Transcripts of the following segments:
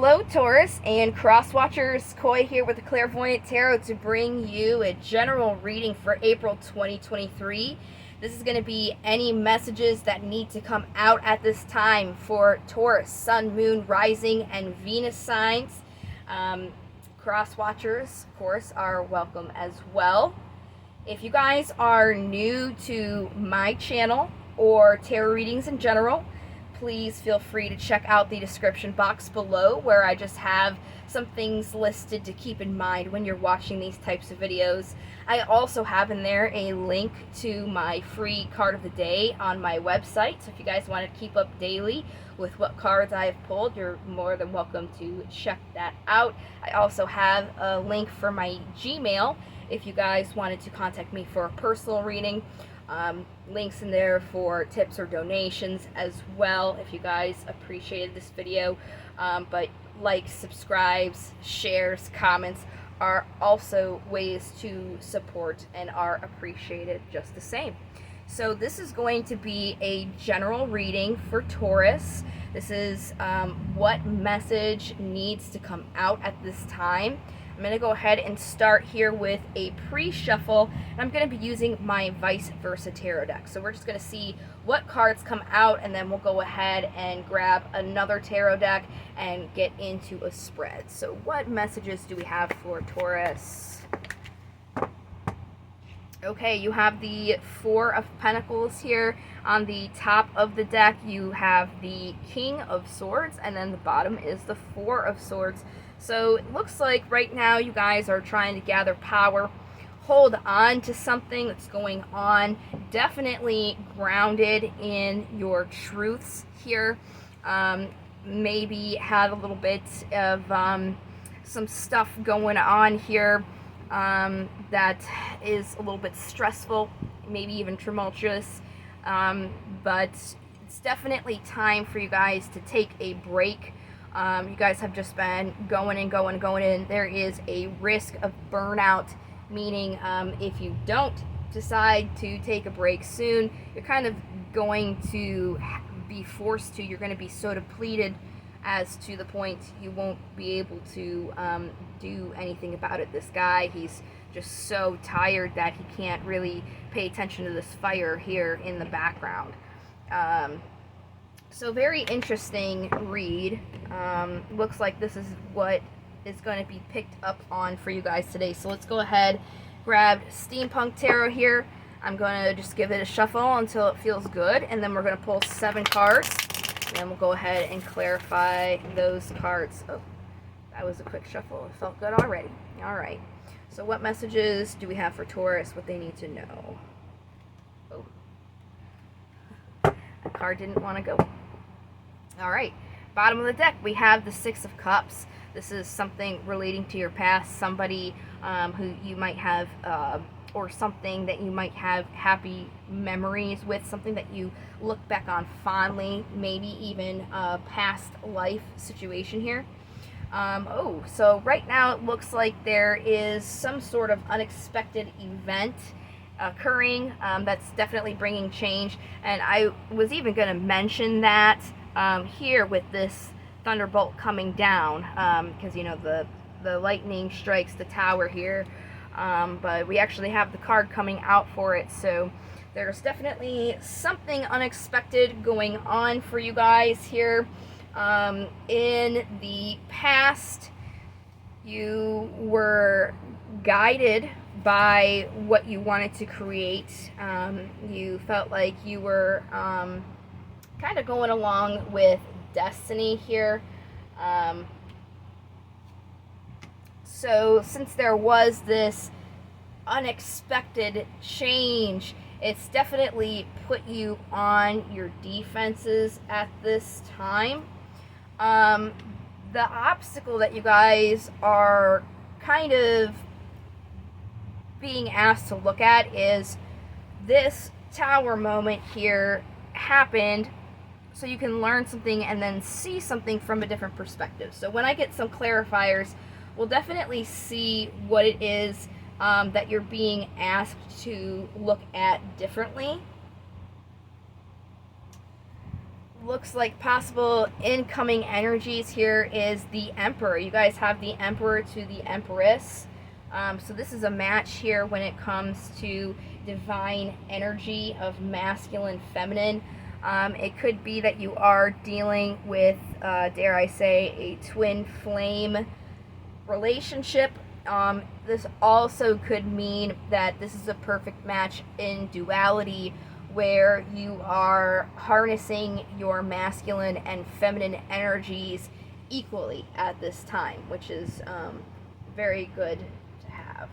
Hello Taurus and cross watchers, Koi here with the Clairvoyant Tarot to bring you a general reading for April 2023. This is going to be any messages that need to come out at this time for Taurus, Sun, Moon, Rising, and Venus signs. Cross watchers, of course, are welcome as well. If you guys are new to my channel or tarot readings in general, please feel free to check out the description box below where I just have some things listed to keep in mind when you're watching these types of videos. I also have in there a link to my free card of the day on my website, so if you guys want to keep up daily with what cards I have pulled, you're more than welcome to check that out. I also have a link for my Gmail if you guys wanted to contact me for a personal reading. Links in there for tips or donations as well if you guys appreciated this video. But likes, subscribes, shares, comments are also ways to support and are appreciated just the same. So this is going to be a general reading for Taurus. This is what message needs to come out at this time. I'm going to go ahead and start here with a pre-shuffle, and I'm going to be using my Vice Versa Tarot deck. So we're just going to see what cards come out, and then we'll go ahead and grab another tarot deck and get into a spread. So what messages do we have for Taurus? Okay, you have the Four of Pentacles here. On the top of the deck, you have the King of Swords, and then the bottom is the Four of Swords. So it looks like right now you guys are trying to gather power, hold on to something that's going on, definitely grounded in your truths here. Maybe had a little bit of some stuff going on here that is a little bit stressful, maybe even tumultuous, but it's definitely time for you guys to take a break. You guys have just been going in. There is a risk of burnout, meaning if you don't decide to take a break soon, you're kind of going to be forced to. You're going to be so depleted as to the point you won't be able to do anything about it. This guy, he's just so tired that he can't really pay attention to this fire here in the background. So very interesting read. Looks like this is what is going to be picked up on for you guys today. So let's go ahead, grab Steampunk Tarot here. I'm going to just give it a shuffle until it feels good, and then we're going to pull 7 cards, and then we'll go ahead and clarify those cards. Oh, that was a quick shuffle. It felt good already. All right. So what messages do we have for Taurus, what they need to know? Oh, that card didn't want to go. All right, bottom of the deck, we have the Six of Cups. This is something relating to your past, somebody who you might have, or something that you might have happy memories with, something that you look back on fondly, maybe even a past life situation here. So right now it looks like there is some sort of unexpected event occurring that's definitely bringing change, and I was even going to mention that here with this thunderbolt coming down, because you know the lightning strikes the tower here, but we actually have the card coming out for it. So there's definitely something unexpected going on for you guys here. In the past, you were guided by what you wanted to create. You felt like you were kind of going along with destiny here. So since there was this unexpected change, it's definitely put you on your defenses at this time. The obstacle that you guys are kind of being asked to look at is this tower moment here happened so you can learn something and then see something from a different perspective. So when I get some clarifiers, we'll definitely see what it is that you're being asked to look at differently. looks like possible incoming energies here is the Emperor. You guys have the Emperor to the Empress. So this is a match here when it comes to divine energy of masculine, feminine. It could be that you are dealing with, dare I say, a twin flame relationship. This also could mean that this is a perfect match in duality, where you are harnessing your masculine and feminine energies equally at this time, which is very good to have.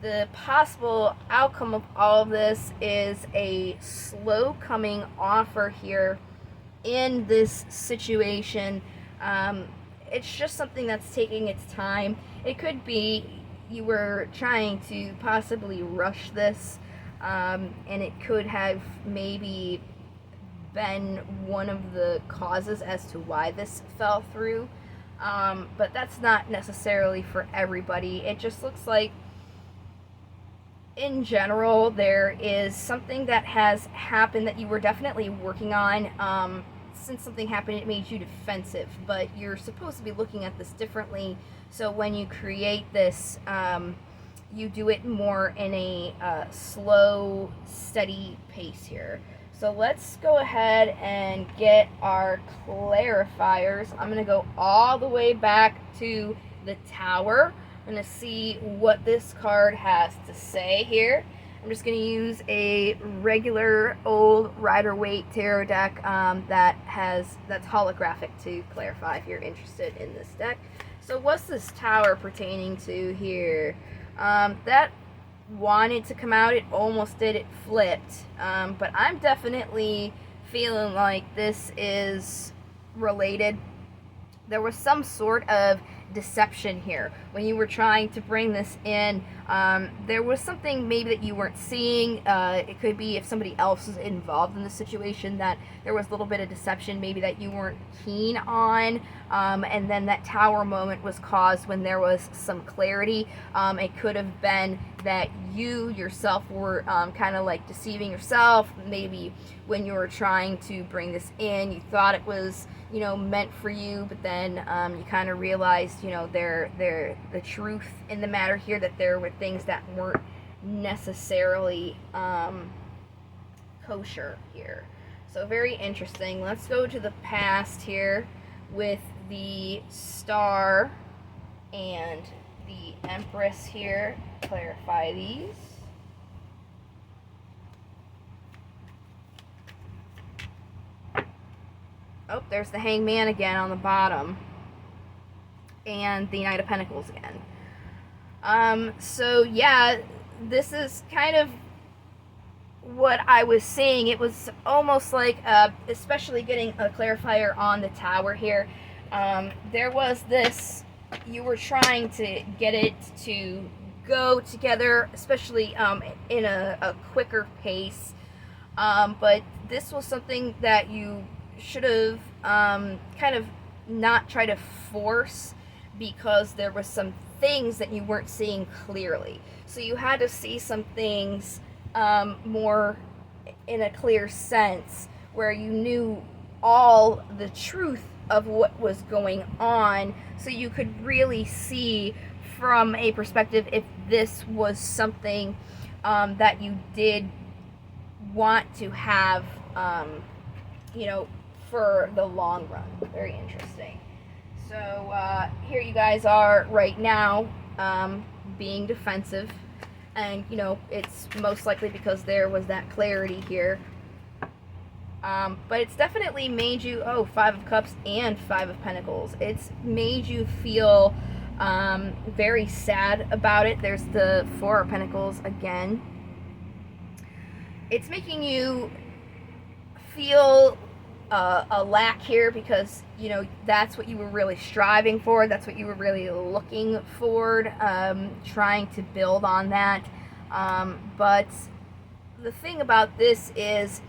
The possible outcome of all of this is a slow coming offer here in this situation. It's just something that's taking its time. It could be you were trying to possibly rush this, and it could have maybe been one of the causes as to why this fell through. But that's not necessarily for everybody. It just looks like, in general, there is something that has happened that you were definitely working on. Since something happened, it made you defensive, but you're supposed to be looking at this differently. So when you create this, you do it more in a slow, steady pace here. So let's go ahead and get our clarifiers. I'm going to go all the way back to the Tower. I'm going to see what this card has to say here. I'm just going to use a regular old Rider-Waite tarot deck that's holographic to clarify if you're interested in this deck. So what's this Tower pertaining to here? That wanted to come out, it almost did, it flipped. But I'm definitely feeling like this is related. There was some sort of deception here when you were trying to bring this in. There was something maybe that you weren't seeing. It could be if somebody else was involved in the situation, that there was a little bit of deception maybe that you weren't keen on, and then that Tower moment was caused when there was some clarity. It could have been that you yourself were kind of like deceiving yourself. Maybe when you were trying to bring this in, you thought it was, meant for you, but then you kind of realized, the truth in the matter here, that there were things that weren't necessarily kosher here. So very interesting. Let's go to the past here with the Star and the Empress here. Clarify these. Oh, there's the Hangman again on the bottom. And the Knight of Pentacles again. So yeah, this is kind of what I was saying. It was almost like, especially getting a clarifier on the Tower here, there was this, you were trying to get it to go together, especially in a quicker pace, but this was something that you should have kind of not try to force, because there were some things that you weren't seeing clearly. So you had to see some things more in a clear sense, where you knew all the truth of what was going on, so you could really see from a perspective if this was something that you did want to have, for the long run. Very interesting. So here you guys are right now, being defensive, and it's most likely because there was that clarity here. But it's definitely made you, Five of Cups and Five of Pentacles. It's made you feel very sad about it. There's the Four of Pentacles again. It's making you feel a lack here, because that's what you were really striving for, that's what you were really looking forward, trying to build on that. But the thing about this is,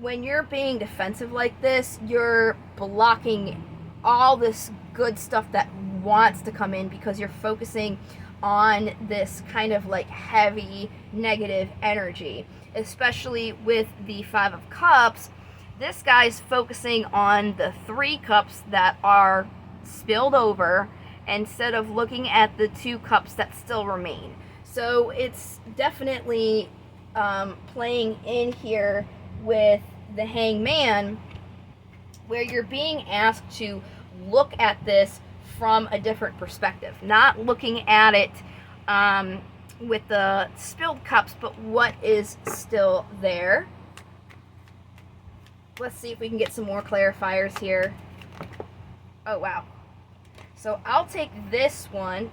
when you're being defensive like this, you're blocking all this good stuff that wants to come in, because you're focusing on this kind of like heavy negative energy, especially with the Five of Cups. this guy's focusing on the 3 cups that are spilled over instead of looking at the 2 cups that still remain. So it's definitely playing in here with the Hangman, where you're being asked to look at this from a different perspective, not looking at it with the spilled cups, but what is still there. Let's see if we can get some more clarifiers here. Oh, wow. So I'll take this one.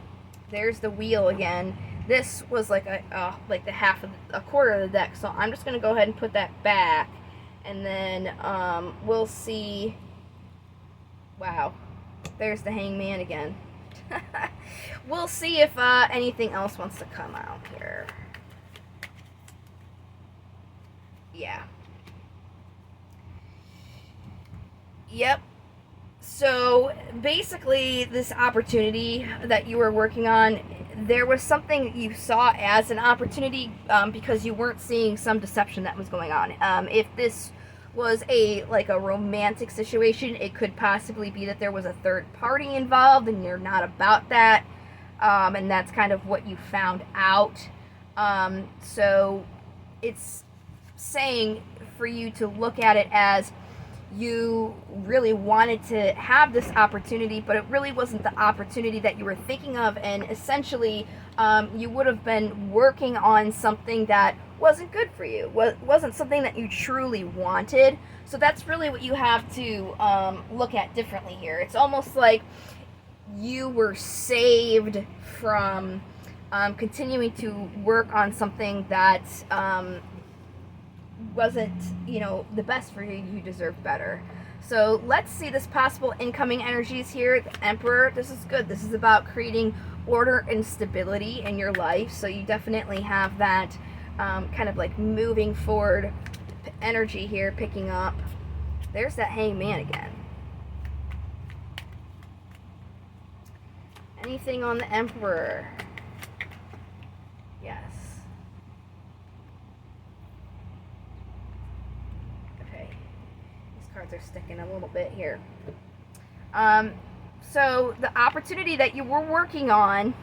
There's the wheel again. This was like like a quarter of the deck. So I'm just gonna go ahead and put that back, and then we'll see. Wow, there's the Hangman again. We'll see if anything else wants to come out here. Yeah. Yep. So basically, this opportunity that you were working on, there was something you saw as an opportunity because you weren't seeing some deception that was going on. If this was a romantic situation, it could possibly be that there was a third party involved and you're not about that, and that's kind of what you found out. So it's saying for you to look at it as you really wanted to have this opportunity, but it really wasn't the opportunity that you were thinking of, and essentially you would have been working on something that wasn't good for you, wasn't something that you truly wanted. So that's really what you have to look at differently here. It's almost like you were saved from continuing to work on something that wasn't, the best for you. You deserve better. So let's see this possible incoming energies here. The Emperor, this is good. This is about creating order and stability in your life. So you definitely have that kind of like moving forward energy here picking up. There's that Hangman again. Anything on the Emperor? Yes. Okay. These cards are sticking a little bit here. So the opportunity that you were working on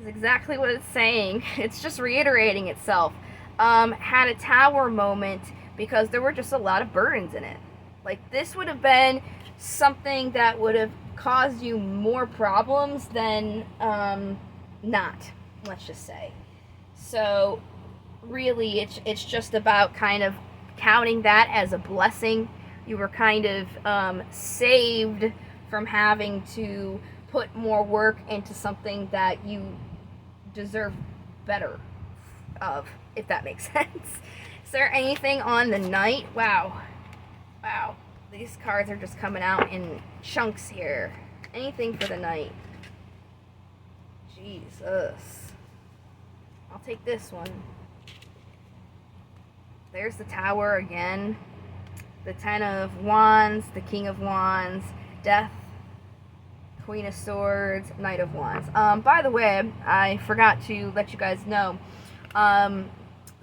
is exactly what it's saying. It's just reiterating itself. Had a Tower moment because there were just a lot of burdens in it. Like, this would have been something that would have caused you more problems than not, let's just say. So really it's just about kind of counting that as a blessing. You were kind of saved from having to put more work into something that you deserve better of, if that makes sense. Is there anything on the Knight? Wow. These cards are just coming out in chunks here. Anything for the Knight? Jesus. I'll take this one. There's the Tower again. The Ten of Wands, the King of Wands, Death, Queen of Swords, Knight of Wands. By the way, I forgot to let you guys know,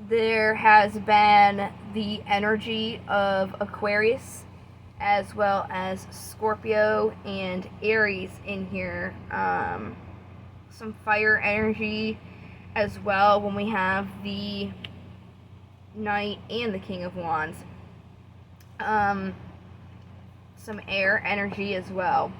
there has been the energy of Aquarius as well as Scorpio and Aries in here. Some fire energy as well when we have the Knight and the King of Wands. Some air energy as well.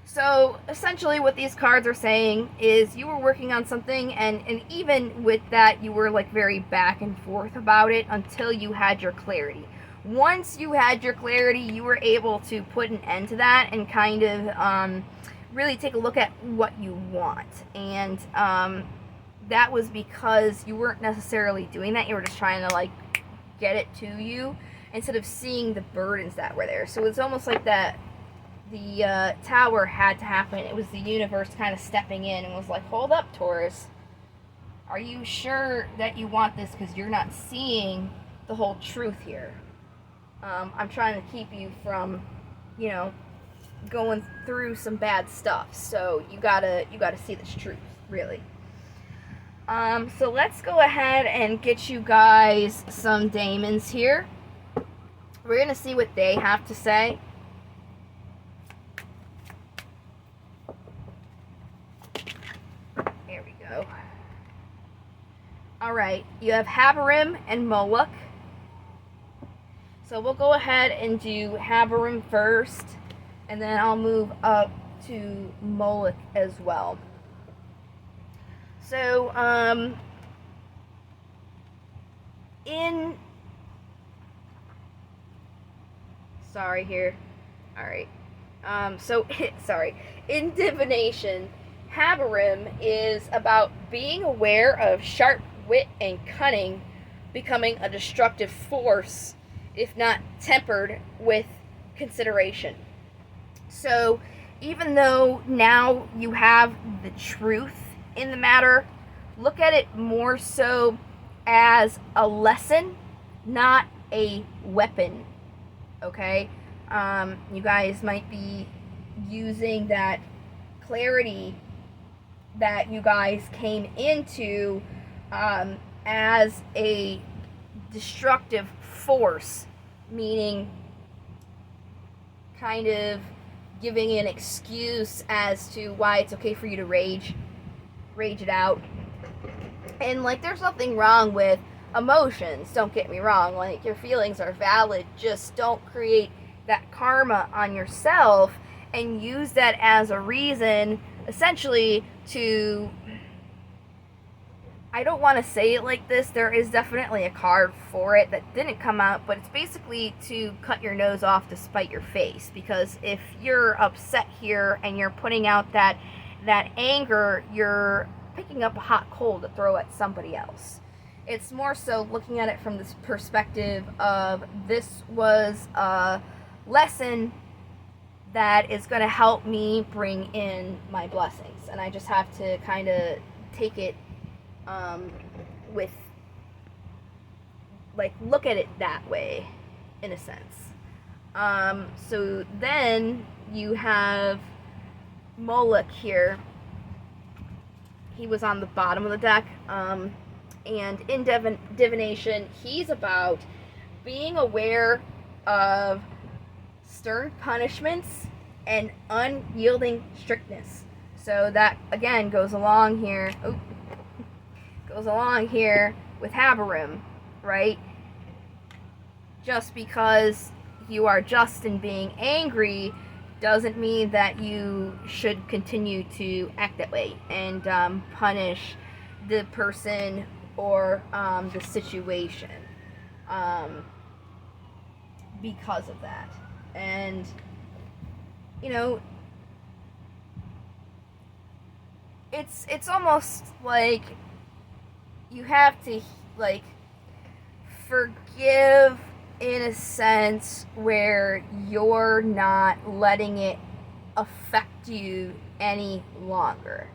So essentially what these cards are saying is you were working on something, and even with that you were like very back and forth about it until you had your clarity. Once you had your clarity, you were able to put an end to that and kind of really take a look at what you want. And that was because you weren't necessarily doing that. You were just trying to like get it to you instead of seeing the burdens that were there. So it's almost like that the Tower had to happen. It was the universe kind of stepping in and was like, hold up, Taurus. Are you sure that you want this? Because you're not seeing the whole truth here. I'm trying to keep you from, going through some bad stuff. So you gotta see this truth, really. So let's go ahead and get you guys some daemons here. We're going to see what they have to say. There we go. Alright, you have Habarim and Moloch. So we'll go ahead and do Habarim first, and then I'll move up to Moloch as well. So, sorry here. Alright. In divination, Habarim is about being aware of sharp wit and cunning becoming a destructive force, if not tempered with consideration. So, even though now you have the truth in the matter, look at it more so as a lesson, not a weapon. Okay? You guys might be using that clarity that you guys came into as a destructive force, meaning kind of giving an excuse as to why it's okay for you to rage it out. And like, there's nothing wrong with emotions, don't get me wrong, like, your feelings are valid, just don't create that karma on yourself and use that as a reason essentially to, I don't want to say it like this, there is definitely a card for it that didn't come out, but it's basically to cut your nose off to spite your face. Because if you're upset here and you're putting out that anger, you're picking up a hot coal to throw at somebody else. It's more so looking at it from this perspective of, this was a lesson that is going to help me bring in my blessings, and I just have to kind of take it with, like, look at it that way, in a sense. So then you have Moloch here. He was on the bottom of the deck, and in divination, he's about being aware of stern punishments and unyielding strictness. So that again goes along here. Goes along here with Habarim, right? Just because you are just in being angry doesn't mean that you should continue to act that way and punish the person or the situation because of that. And, you know, it's almost like you have to, like, forgive in a sense where you're not letting it affect you any longer.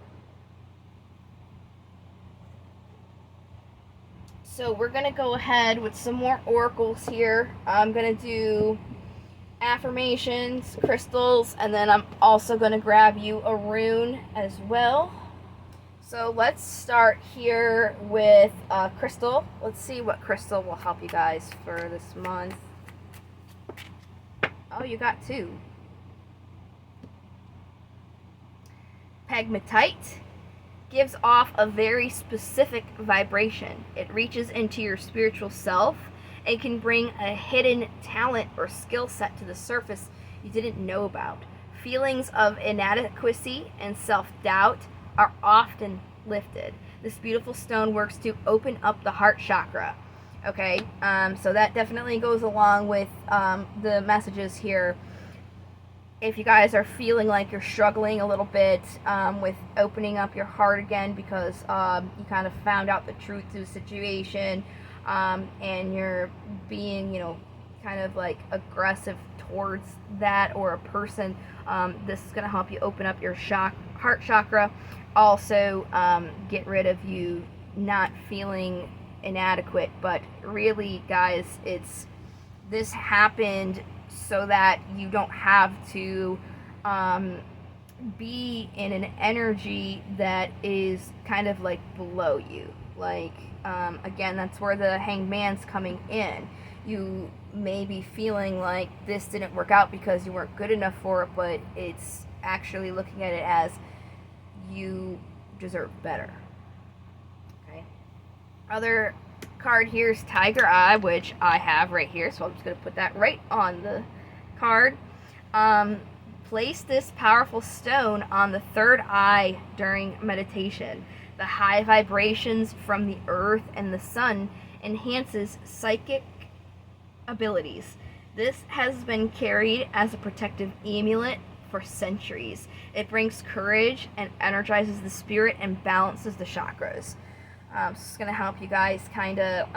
So we're going to go ahead with some more oracles here. I'm going to do affirmations, crystals, and then I'm also going to grab you a rune as well. So let's start here with crystal. Let's see what crystal will help you guys for this month. Oh, you got two. Pegmatite gives off a very specific vibration. It reaches into your spiritual self and can bring a hidden talent or skill set to the surface you didn't know about. Feelings of inadequacy and self-doubt are often lifted. This beautiful stone works to open up the heart chakra. Okay, so that definitely goes along with the messages here. If you guys are feeling like you're struggling a little bit with opening up your heart again because you kind of found out the truth to the situation, and you're being, you know, kind of like aggressive towards that or a person, this is going to help you open up your heart chakra. Also get rid of you not feeling inadequate. But really, guys, this happened so that you don't have to be in an energy that is kind of like below you. Like, again, that's where the Hanged Man's coming in. You may be feeling like this didn't work out because you weren't good enough for it, but it's actually looking at it as you deserve better. Okay. Other card here is Tiger Eye, which I have right here, so I'm just going to put that right on the card. Place this powerful stone on the third eye during meditation. The high vibrations from the earth and the sun enhances psychic abilities. This has been carried as a protective amulet for centuries. It brings courage and energizes the spirit and balances the chakras. So it's going to help you guys kind of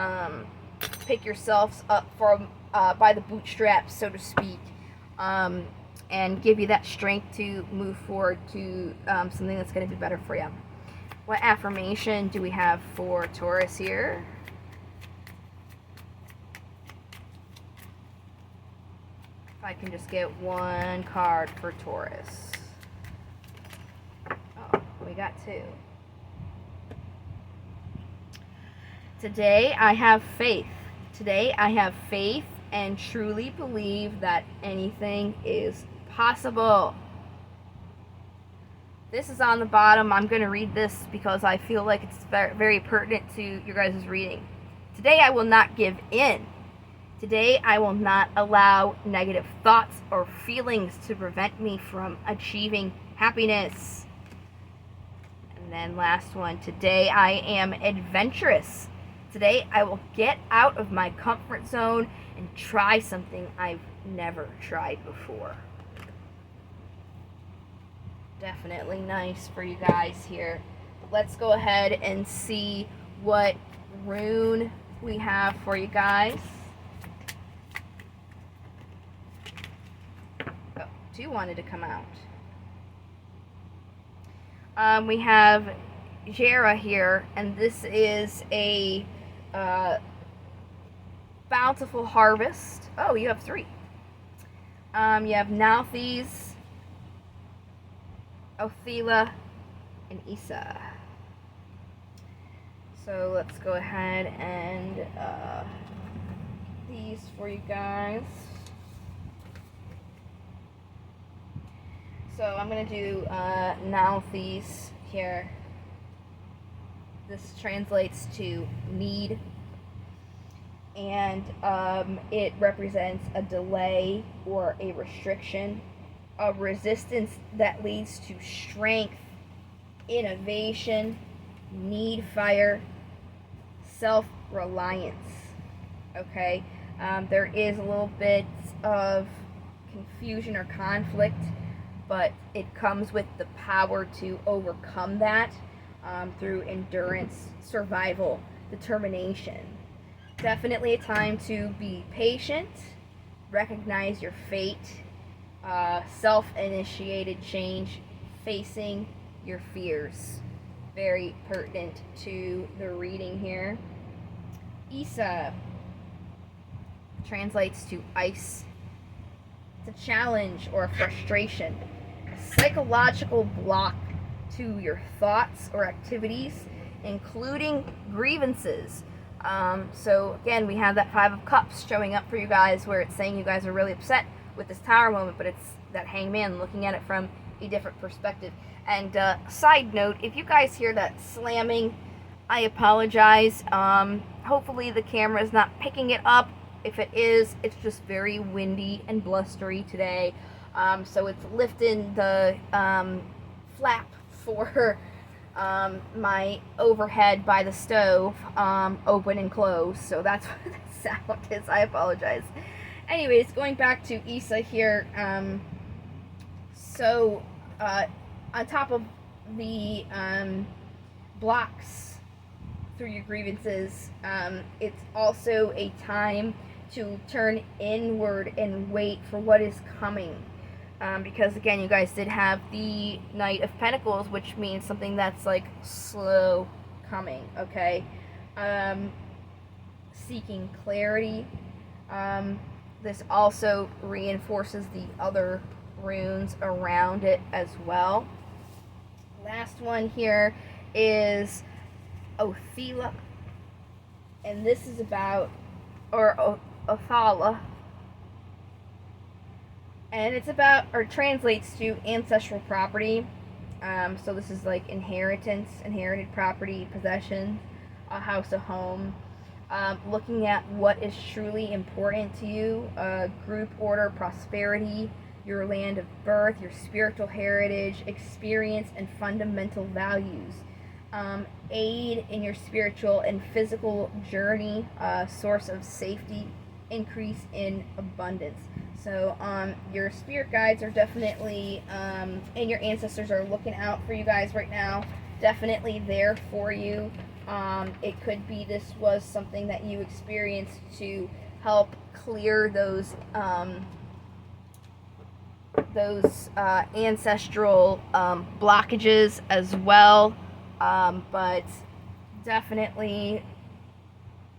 pick yourselves up from by the bootstraps, so to speak, and give you that strength to move forward to something that's going to be better for you. What affirmation do we have for Taurus here? If I can just get one card for Taurus. Oh, we got two. Today I have faith. Today I have faith and truly believe that anything is possible. This is on the bottom. I'm going to read this because I feel like it's very pertinent to your guys' reading. Today I will not give in. Today I will not allow negative thoughts or feelings to prevent me from achieving happiness. And then last one. Today I am adventurous. Today I will get out of my comfort zone and try something I've never tried before. Definitely nice for you guys here. Let's go ahead and see what rune we have for you guys. Oh, two wanted to come out. We have Jera here, and this is a bountiful harvest. Oh, you have three. You have Nauthiz, Othila, and Isa. So let's go ahead and these for you guys. So I'm going to do Nauthiz here. This translates to need, and it represents a delay or a restriction, a resistance that leads to strength, innovation, need fire, self-reliance. Okay, there is a little bit of confusion or conflict, but it comes with the power to overcome that through endurance, survival, determination. Definitely a time to be patient, recognize your fate, self-initiated change, facing your fears. Very pertinent to the reading here. Isa translates to ice. It's a challenge or a frustration, a psychological block to your thoughts or activities, including grievances. So again, we have that Five of Cups showing up for you guys, where it's saying you guys are really upset with this Tower moment, but it's that Hangman looking at it from a different perspective. And side note, if you guys hear that slamming, I apologize. Hopefully the camera is not picking it up. If it is, it's just very windy and blustery today. So it's lifting the flap for my overhead by the stove open and closed. So that's what the sound is. I apologize. Anyways, going back to Isa here. On top of the blocks through your grievances, it's also a time to turn inward and wait for what is coming. Because again, you guys did have the Knight of Pentacles, which means something that's like slow coming, okay? Seeking clarity. This also reinforces the other runes around it as well. Last one here is Othila, and this is about, or Othala. And it's about, or translates to, ancestral property. So this is like inheritance, inherited property, possessions, a house, a home. Looking at what is truly important to you, group order, prosperity, your land of birth, your spiritual heritage, experience, and fundamental values. Aid in your spiritual and physical journey, source of safety, increase in abundance. So your spirit guides are definitely, and your ancestors are looking out for you guys right now. Definitely there for you. It could be this was something that you experienced to help clear those ancestral blockages as well. But definitely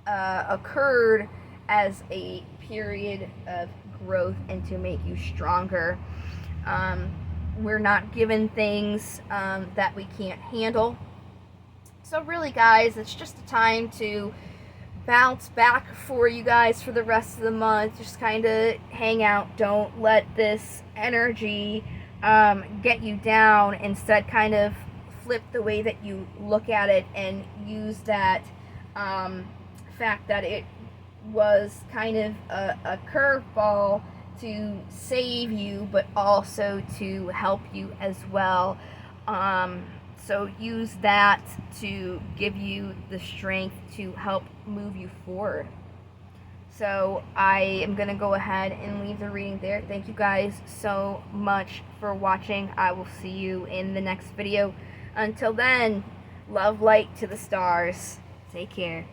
occurred as a period of growth and to make you stronger. We're not given things that we can't handle. So really, guys, it's just a time to bounce back for you guys for the rest of the month. Just kind of hang out. Don't let this energy get you down. Instead, kind of flip the way that you look at it and use that fact that it was kind of a curveball to save you, but also to help you as well. So use that to give you the strength to help move you forward. So I am going to go ahead and leave the reading there. Thank you guys so much for watching. I will see you in the next video. Until then, love, light to the stars. Take care.